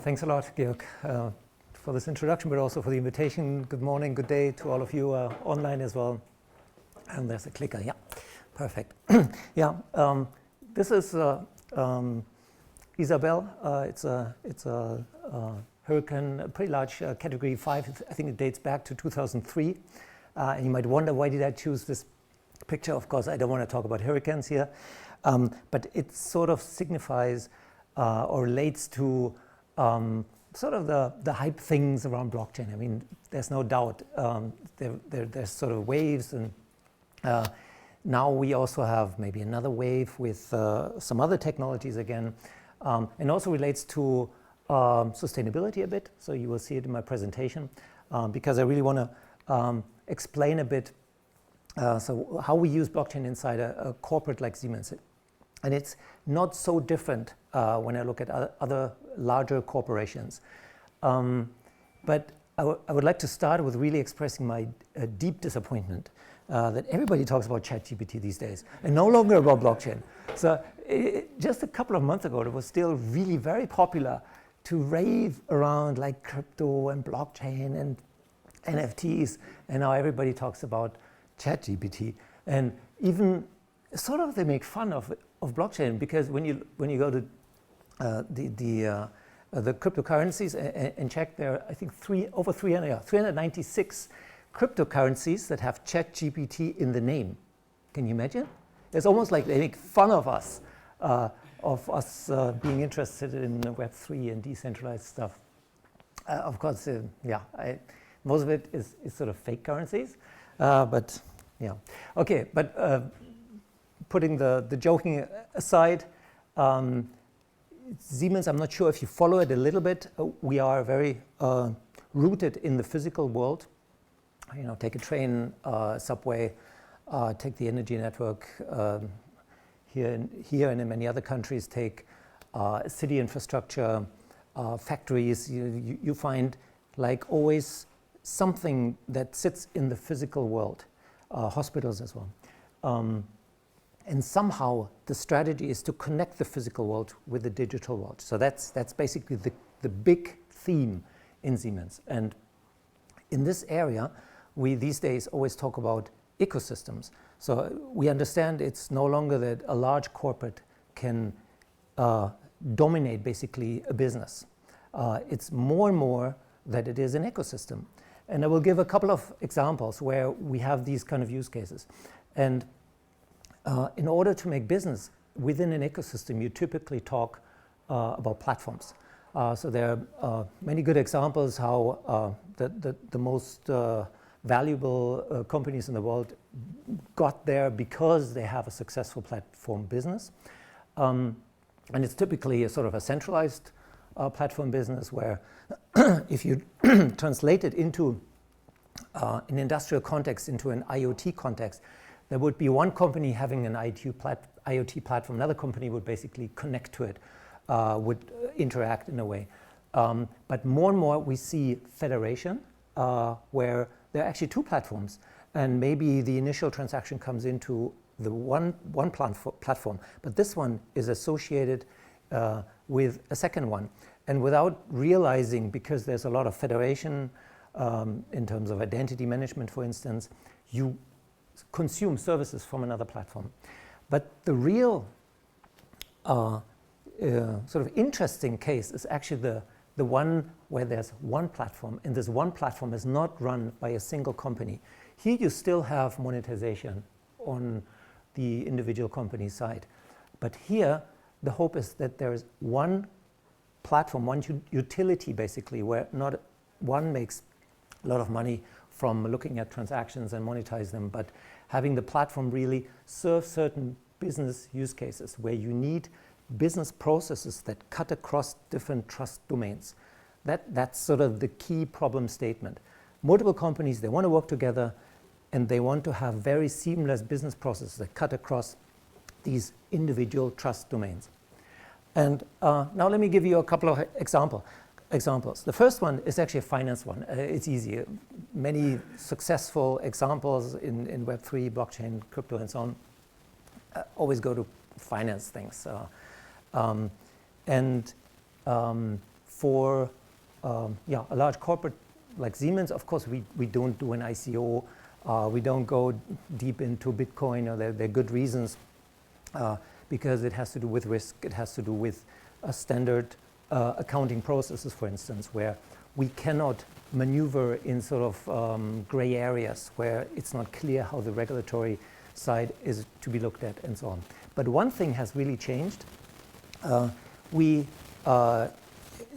Thanks a lot, Georg, for this introduction, but also for the invitation. Good morning, good day to all of you online as well. And there's a clicker, yeah, perfect. This is Isabel. It's a hurricane, a pretty large category 5. I think it dates back to 2003. And you might wonder, why did I choose this picture? Of course, I don't want to talk about hurricanes here, but it sort of signifies or relates to sort of the hype things around blockchain. I mean, there's no doubt there's sort of waves, and now we also have maybe another wave with some other technologies again, and also relates to sustainability a bit. So you will see it in my presentation, because I really want to explain a bit so how we use blockchain inside a corporate like Siemens. And it's not so different when I look at other larger corporations. But I would like to start with really expressing my deep disappointment that everybody talks about ChatGPT these days and no longer about blockchain. So just a couple of months ago, it was still really very popular to rave around like crypto and blockchain and NFTs, and now everybody talks about ChatGPT. And even sort of they make fun of blockchain, because when you go to the cryptocurrencies and check, there are, I think, over 396 cryptocurrencies that have ChatGPT in the name. Can you imagine? It's almost like they make fun of us being interested in Web3 and decentralized stuff. Of course, most of it is sort of fake currencies, but yeah. Okay, but putting the joking aside, Siemens, I'm not sure if you follow it a little bit. We are very rooted in the physical world. You know, take a train, subway, take the energy network here and in many other countries, take city infrastructure, factories. You find, like always, something that sits in the physical world, hospitals as well. And somehow the strategy is to connect the physical world with the digital world. So that's basically the big theme in Siemens. And in this area, we these days always talk about ecosystems. So we understand it's no longer that a large corporate can dominate basically a business. It's more and more that it is an ecosystem. And I will give a couple of examples where we have these kind of use cases. And in order to make business within an ecosystem, you typically talk about platforms. So there are many good examples how the most valuable companies in the world got there because they have a successful platform business. And it's typically a sort of a centralized platform business where if you translate it into an industrial context, into an IoT context, there would be one company having an IoT platform, another company would basically connect to it, would interact in a way. But more and more we see federation, where there are actually two platforms, and maybe the initial transaction comes into the one platform, but this one is associated with a second one. And without realizing, because there's a lot of federation in terms of identity management, for instance, you consume services from another platform. But the real sort of interesting case is actually the one where there's one platform, and this one platform is not run by a single company. Here you still have monetization on the individual company side. But here the hope is that there is one platform, one utility basically, where not one makes a lot of money from looking at transactions and monetize them, but having the platform really serve certain business use cases where you need business processes that cut across different trust domains. That's sort of the key problem statement. Multiple companies, they want to work together, and they want to have very seamless business processes that cut across these individual trust domains. And now let me give you a couple of examples. The first one is actually a finance one. It's easy. Many successful examples in Web3, blockchain, crypto, and so on always go to finance things. for a large corporate like Siemens, of course, we don't do an ICO. We don't go deep into Bitcoin. There are good reasons because it has to do with risk. It has to do with standard accounting processes, for instance, where we cannot maneuver in sort of gray areas where it's not clear how the regulatory side is to be looked at and so on. But one thing has really changed. We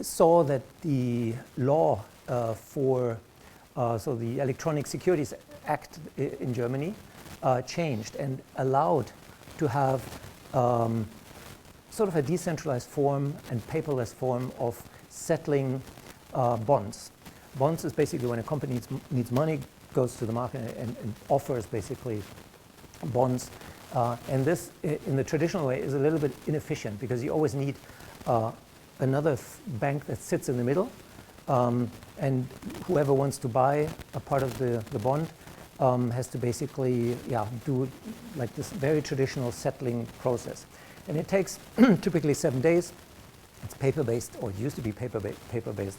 saw that the law for so the Electronic Securities Act in Germany changed and allowed to have sort of a decentralized form and paperless form of settling bonds. Bonds is basically when a company needs money, goes to the market and offers basically bonds. And this, in the traditional way, is a little bit inefficient because you always need another bank that sits in the middle. And whoever wants to buy a part of the bond has to basically do like this very traditional settling process. And it takes typically 7 days. It's paper-based, or it used to be paper-based.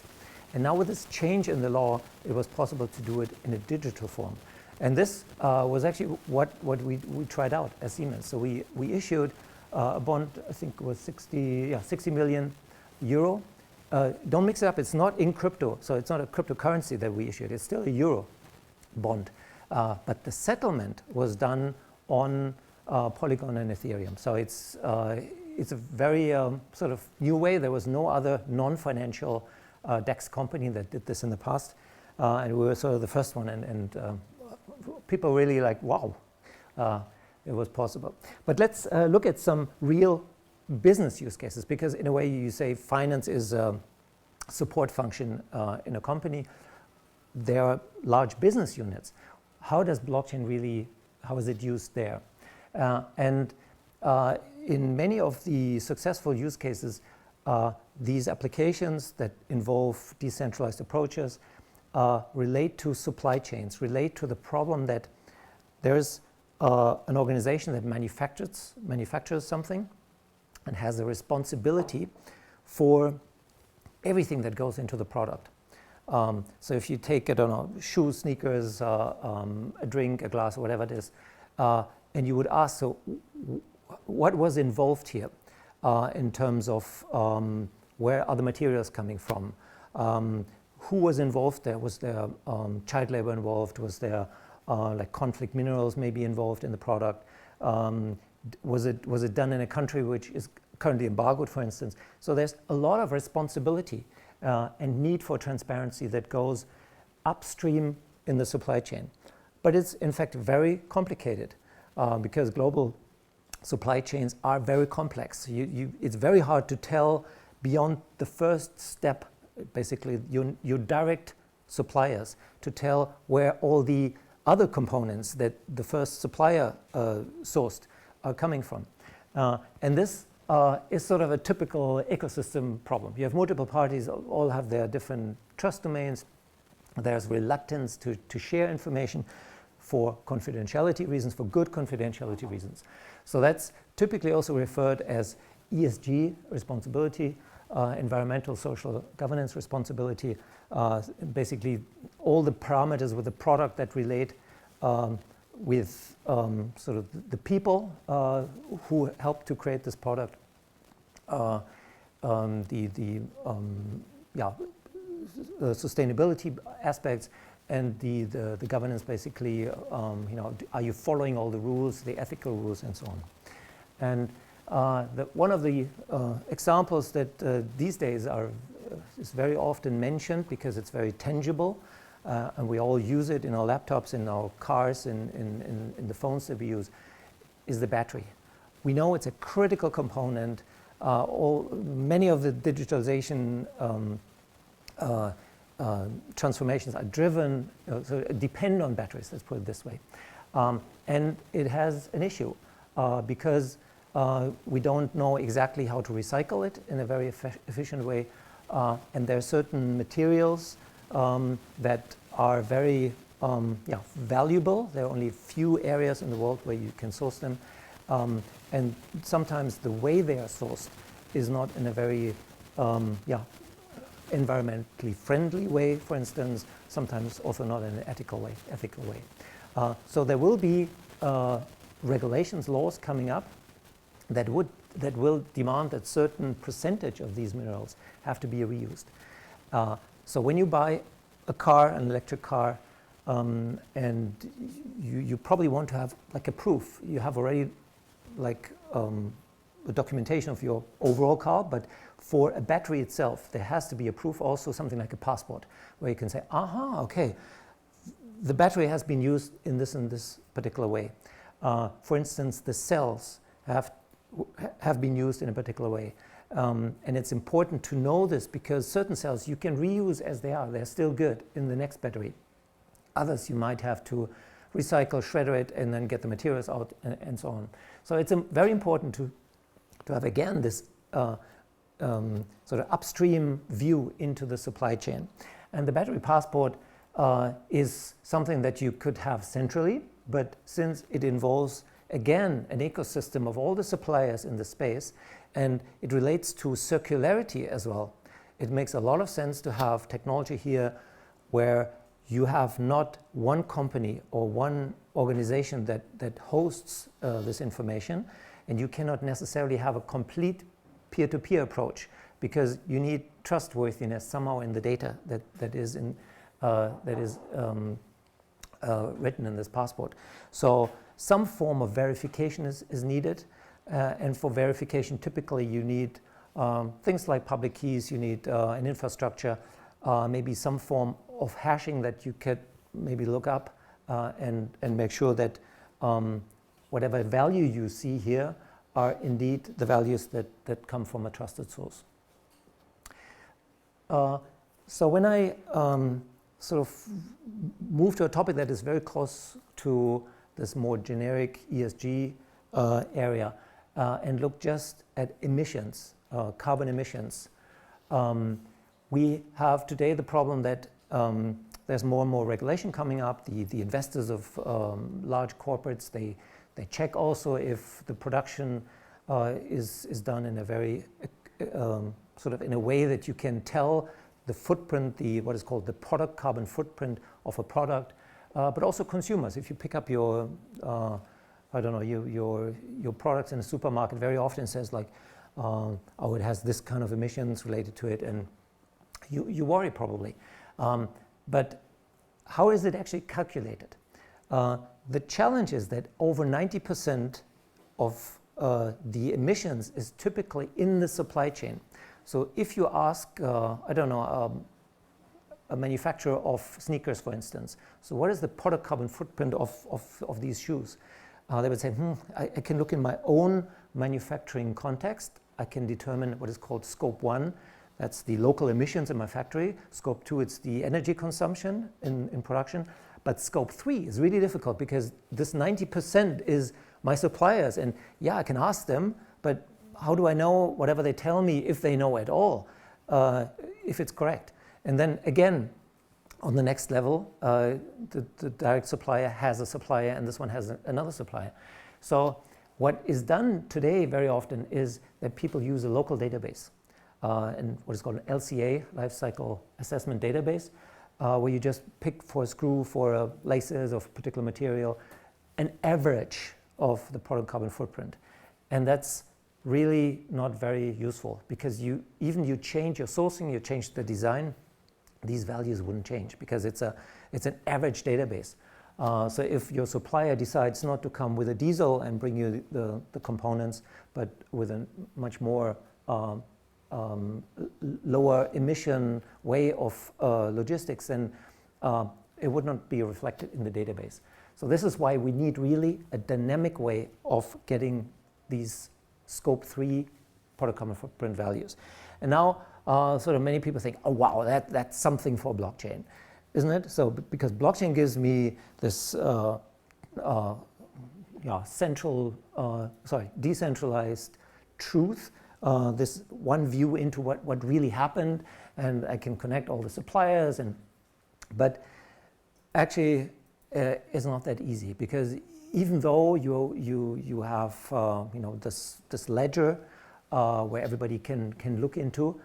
And now with this change in the law, it was possible to do it in a digital form. And this was actually what we tried out as Siemens. So we issued a bond, I think it was 60 million euro. Don't mix it up, it's not in crypto, so it's not a cryptocurrency that we issued, it's still a euro bond. But the settlement was done on Polygon and Ethereum. So it's a very sort of new way. There was no other non-financial DEX company that did this in the past. And we were sort of the first one, and people really like, wow, it was possible. But let's look at some real business use cases, because in a way you say finance is a support function in a company. There are large business units. How does blockchain really, how is it used there? And in many of the successful use cases, these applications that involve decentralized approaches relate to supply chains, relate to the problem that there's an organization that manufactures something and has a responsibility for everything that goes into the product. So if you take, I don't know, shoes, sneakers, a drink, a glass, or whatever it is, and you would ask, so what was involved here in terms of where are the materials coming from? Who was involved there? Was there child labor involved? Was there like conflict minerals maybe involved in the product? Was it done in a country which is currently embargoed, for instance? So there's a lot of responsibility and need for transparency that goes upstream in the supply chain. But it's in fact very complicated because global supply chains are very complex. It's very hard to tell beyond the first step, basically your direct suppliers, to tell where all the other components that the first supplier sourced are coming from. And this is sort of a typical ecosystem problem. You have multiple parties, all have their different trust domains. There's reluctance to share information for confidentiality reasons, for good confidentiality reasons. So that's typically also referred as ESG responsibility, environmental social governance responsibility, basically all the parameters with the product that relate with sort of the people who help to create this product, the sustainability aspects, and the governance, basically, you know, are you following all the rules, the ethical rules, and so on. And one of the examples that these days is very often mentioned because it's very tangible, and we all use it in our laptops, in our cars, in the phones that we use, is the battery. We know it's a critical component. Many of the digitalization transformations are driven, so depend on batteries, let's put it this way. And it has an issue because we don't know exactly how to recycle it in a very efficient way. And there are certain materials that are very valuable. There are only few areas in the world where you can source them. And sometimes the way they are sourced is not in a very environmentally friendly way, for instance, sometimes also not in an ethical way. So there will be regulations, laws coming up that will demand that certain percentage of these minerals have to be reused. So when you buy a car, an electric car, and you probably want to have like a proof. You have already like the documentation of your overall car, but for a battery itself, there has to be a proof, also something like a passport, where you can say, aha, okay, the battery has been used in this particular way. For instance, the cells have been used in a particular way. And it's important to know this because certain cells you can reuse as they are. They're still good in the next battery. Others you might have to recycle, shredder it, and then get the materials out and so on. So it's very important to have, again, this sort of upstream view into the supply chain. And the battery passport is something that you could have centrally, but since it involves, again, an ecosystem of all the suppliers in the space, and it relates to circularity as well, it makes a lot of sense to have technology here where you have not one company or one organization that hosts this information, and you cannot necessarily have a complete peer-to-peer approach because you need trustworthiness somehow in the data that is written in this passport. So some form of verification is needed, and for verification typically you need things like public keys, you need an infrastructure, maybe some form of hashing that you could maybe look up and make sure that whatever value you see here are indeed the values that come from a trusted source. So when I sort of move to a topic that is very close to this more generic ESG area and look just at emissions, carbon emissions, we have today the problem that there's more and more regulation coming up. The investors of large corporates, they check also if the production is done in a very sort of in a way that you can tell the footprint, what is called the product carbon footprint of a product, but also consumers. If you pick up your I don't know, your products in a supermarket, very often it says like, oh, it has this kind of emissions related to it, and you worry probably. But how is it actually calculated? The challenge is that over 90% of the emissions is typically in the supply chain. So if you ask, I don't know, a manufacturer of sneakers, for instance, so what is the product carbon footprint of these shoes? They would say, I can look in my own manufacturing context. I can determine what is called scope 1. That's the local emissions in my factory. Scope 2, it's the energy consumption in production. But scope 3 is really difficult because this 90% is my suppliers. And yeah, I can ask them, but how do I know whatever they tell me, if they know at all, if it's correct? And then again, on the next level, the direct supplier has a supplier and this one has another supplier. So what is done today very often is that people use a local database and what is called an LCA, life cycle assessment database, where you just pick for a screw, for laces of particular material, an average of the product carbon footprint. And that's really not very useful because you change your sourcing, you change the design, these values wouldn't change because it's an average database. So if your supplier decides not to come with a diesel and bring you the components, but with a much more lower emission way of logistics, then it would not be reflected in the database. So this is why we need really a dynamic way of getting these scope 3 product carbon footprint values. And now sort of many people think, oh wow, that's something for blockchain, isn't it? So because blockchain gives me this decentralized truth, this one view into what really happened, and I can connect all the suppliers, but actually it's not that easy because even though you have this ledger where everybody can look into,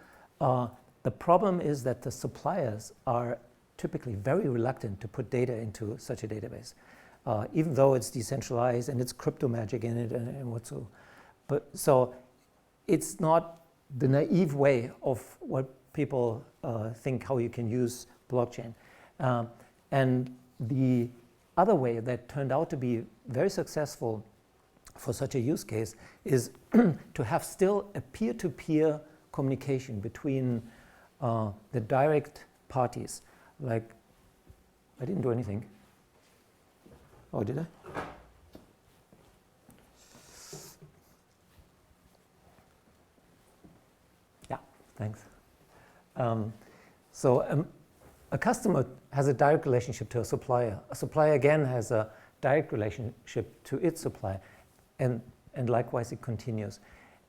The problem is that the suppliers are typically very reluctant to put data into such a database, even though it's decentralized and it's crypto magic in it and what so. But so it's not the naive way of what people think how you can use blockchain. And the other way that turned out to be very successful for such a use case is to have still a peer-to-peer communication between the direct parties. Like, I didn't do anything. Oh, did I? Yeah, thanks. So a customer has a direct relationship to a supplier. A supplier, again, has a direct relationship to its supplier. And likewise, it continues.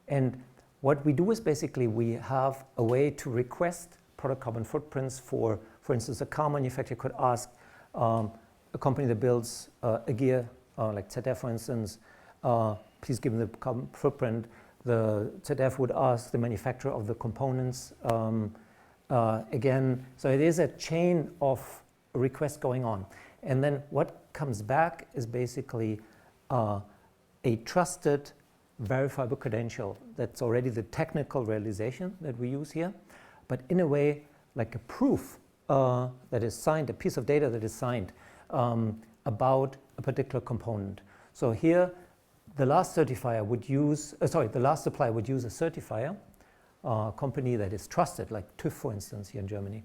And what we do is basically we have a way to request product carbon footprints for instance, a car manufacturer could ask a company that builds a gear, like ZF, for instance, please give them the carbon footprint. The ZF would ask the manufacturer of the components again. So it is a chain of requests going on. And then what comes back is basically a trusted, verifiable credential. That's already the technical realization that we use here, but in a way like a proof that is signed, a piece of data that is signed about a particular component. So here, the last certifier would use, the last supplier would use a certifier, company that is trusted, like TÜV, for instance, here in Germany.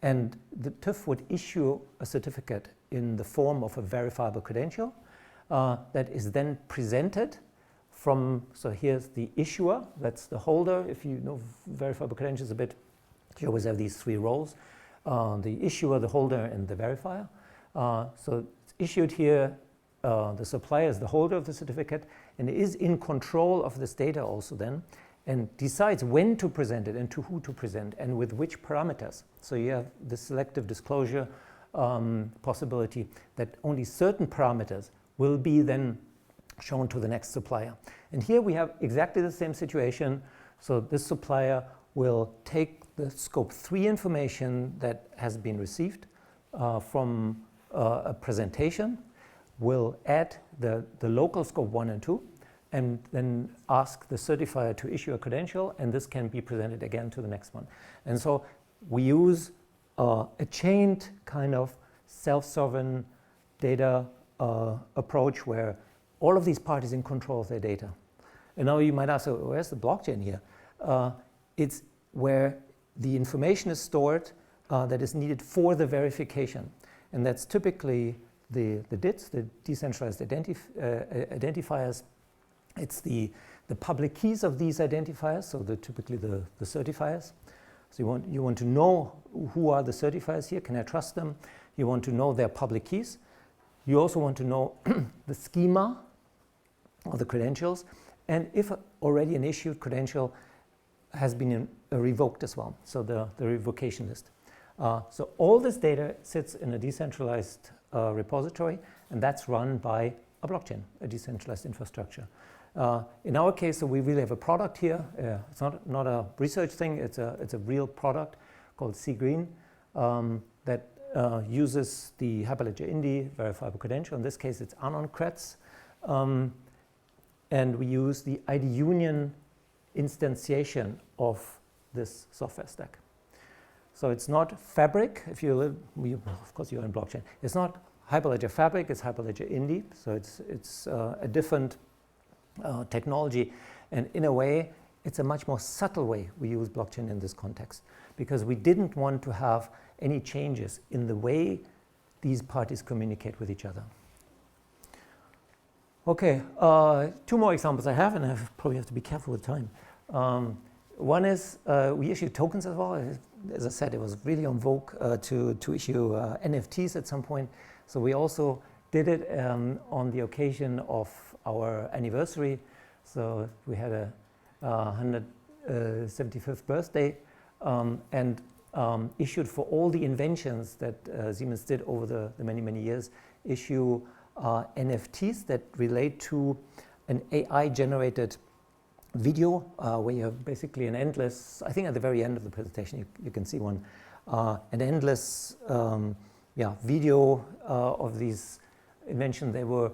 And the TÜV would issue a certificate in the form of a verifiable credential that is then presented from, so here's the issuer, that's the holder. If you know verifiable credentials a bit, you always have these three roles, the issuer, the holder, and the verifier. So it's issued here, the supplier is the holder of the certificate and is in control of this data also then, and decides when to present it and to who to present and with which parameters. So you have the selective disclosure possibility that only certain parameters will be then shown to the next supplier. And here we have exactly the same situation. So this supplier will take the scope 3 information that has been received from a presentation, will add the local scope 1 and 2, and then ask the certifier to issue a credential, and this can be presented again to the next one. And so we use a chained kind of self-sovereign data approach where all of these parties in control of their data. And now you might ask, so where's the blockchain here? It's where the information is stored that is needed for the verification. And that's typically the DIDs, the decentralized identifiers. It's the public keys of these identifiers, so typically the certifiers. So you want to know who are the certifiers here, can I trust them? You want to know their public keys. You also want to know the schema of the credentials, and if already an issued credential has been revoked as well, so the revocation list. So all this data sits in a decentralized repository, and that's run by a blockchain, a decentralized infrastructure. In our case, so we really have a product here. It's not a research thing, it's a real product called C-Green that uses the Hyperledger Indy verifiable credential. In this case, it's AnonCreds. And we use the ID Union instantiation of this software stack. So it's not Fabric, if you live, of course you're in blockchain. It's not Hyperledger Fabric, it's Hyperledger Indy. So it's a different technology. And in a way, it's a much more subtle way we use blockchain in this context, because we didn't want to have any changes in the way these parties communicate with each other. Okay, two more examples I have, and I probably have to be careful with time. One is we issue tokens as well. As I said, it was really on vogue to issue NFTs at some point. So we also did it on the occasion of our anniversary. So we had a 175th birthday and issued for all the inventions that Siemens did over the many, many years, issue NFTs that relate to an AI-generated video, where you have basically an endless, I think at the very end of the presentation you can see one, an endless video of these inventions. They were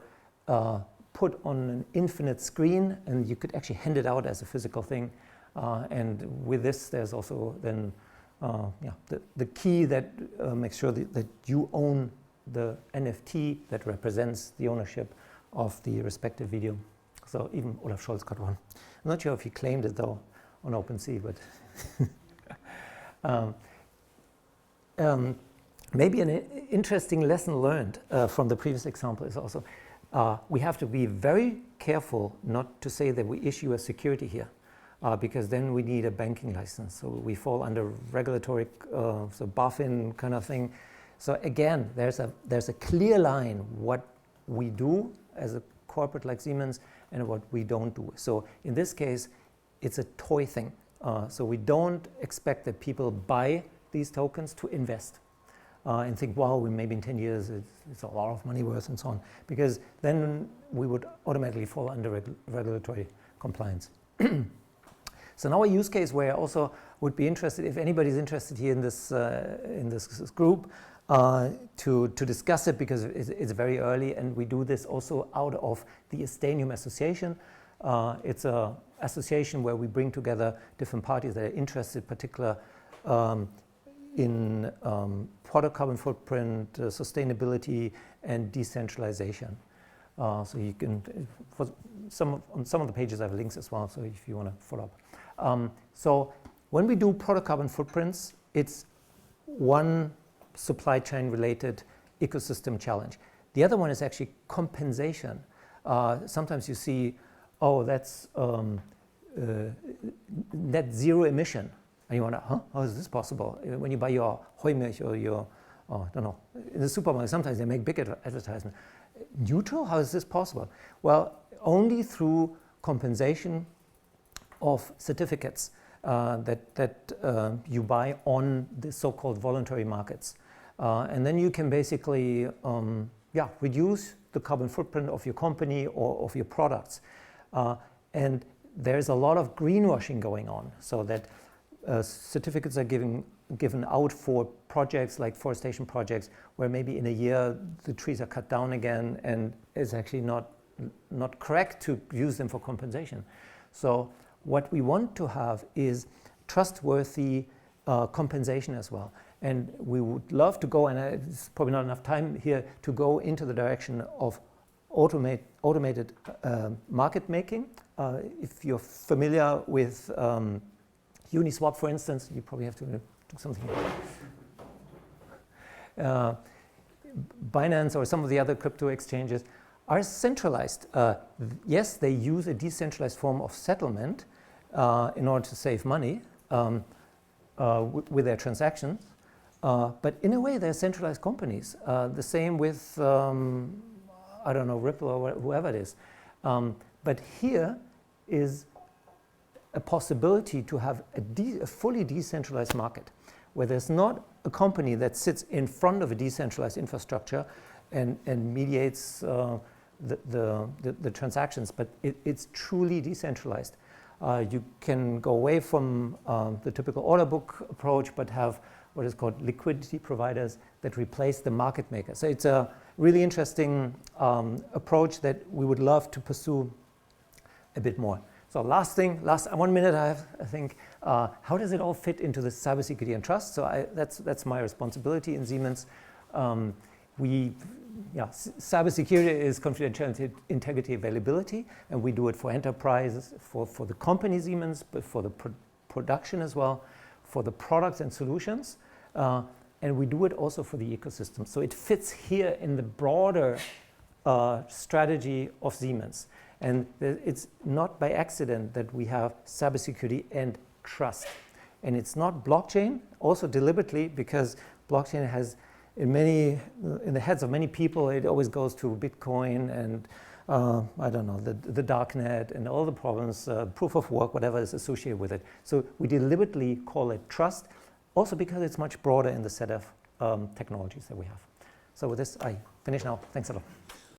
put on an infinite screen, and you could actually hand it out as a physical thing. And with this, there's also then the key that makes sure that you own the NFT that represents the ownership of the respective video. So even Olaf Scholz got one. I'm not sure if he claimed it though on OpenSea, but maybe an interesting lesson learned from the previous example is also we have to be very careful not to say that we issue a security here, because then we need a banking license. So we fall under regulatory, so BaFin kind of thing. So again, there's a clear line what we do as a corporate like Siemens and what we don't do. So in this case, it's a toy thing. So we don't expect that people buy these tokens to invest and think, wow, maybe in 10 years it's a lot of money worth and so on, because then we would automatically fall under regulatory compliance. So now a use case where I also would be interested, if anybody's interested here in this group, to discuss it, because it's very early, and we do this also out of the Estanium Association. It's an association where we bring together different parties that are interested, particular in product carbon footprint, sustainability, and decentralization. So you can, on some of the pages I have links as well, so if you want to follow up. So when we do product carbon footprints, it's one supply chain related ecosystem challenge. The other one is actually compensation. Sometimes you see, oh, that's net zero emission. And you wonder, how is this possible? When you buy your Heumilch or your, I don't know, in the supermarket, sometimes they make big advertisement. Neutral? How is this possible? Well, only through compensation of certificates that you buy on the so-called voluntary markets. And then you can basically reduce the carbon footprint of your company or of your products. And there's a lot of greenwashing going on, so that certificates are given out for projects like forestation projects, where maybe in a year the trees are cut down again, and it's actually not correct to use them for compensation. So what we want to have is trustworthy compensation as well. And we would love to go, and it's probably not enough time here, to go into the direction of automated market making. If you're familiar with Uniswap, for instance, you probably have to do something. Binance or some of the other crypto exchanges are centralized. Yes, they use a decentralized form of settlement in order to save money with their transactions. But in a way, they're centralized companies. The same with, I don't know, Ripple or whoever it is. But here is a possibility to have a fully decentralized market, where there's not a company that sits in front of a decentralized infrastructure and mediates the transactions, but it's truly decentralized. You can go away from the typical order book approach, but have what is called liquidity providers that replace the market maker. So it's a really interesting approach that we would love to pursue a bit more. So last 1 minute I have, I think, how does it all fit into the cybersecurity and trust? So that's my responsibility in Siemens. Cybersecurity is confidentiality, integrity, availability, and we do it for enterprises, for the company Siemens, but for the production as well, for the products and solutions, and we do it also for the ecosystem. So it fits here in the broader strategy of Siemens. And it's not by accident that we have cybersecurity and trust. And it's not blockchain, also deliberately, because blockchain has, in the heads of many people, it always goes to Bitcoin and I don't know, the darknet and all the problems, proof of work, whatever is associated with it. So we deliberately call it trust, also because it's much broader in the set of technologies that we have. So with this, I finish now. Thanks a lot.